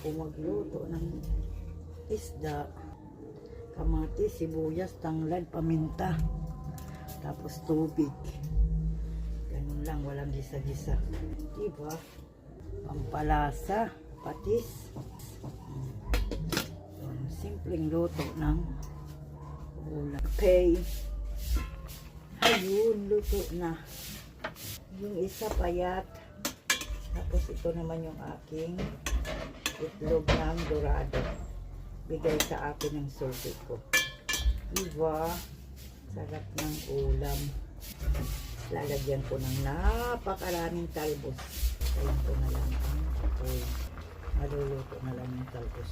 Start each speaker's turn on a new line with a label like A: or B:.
A: ako magluto ng isda. Kamatis, sibuyas, tanglad, paminta. Tapos tubig. Ganun lang, walang gisa-gisa. Diba? Pampalasa, patis. Simpleng luto ng ulam. Okay. Ayun, luto na. Yung isa payat. Tapos ito naman yung aking itlog ng dorado. Bigay sa akin ng susi ko. Diba? Sarap ng ulam. Lalagyan ko ng napakaraming talbos. Kain ko na lang ang apoy. Maluluto na lang yung talbos.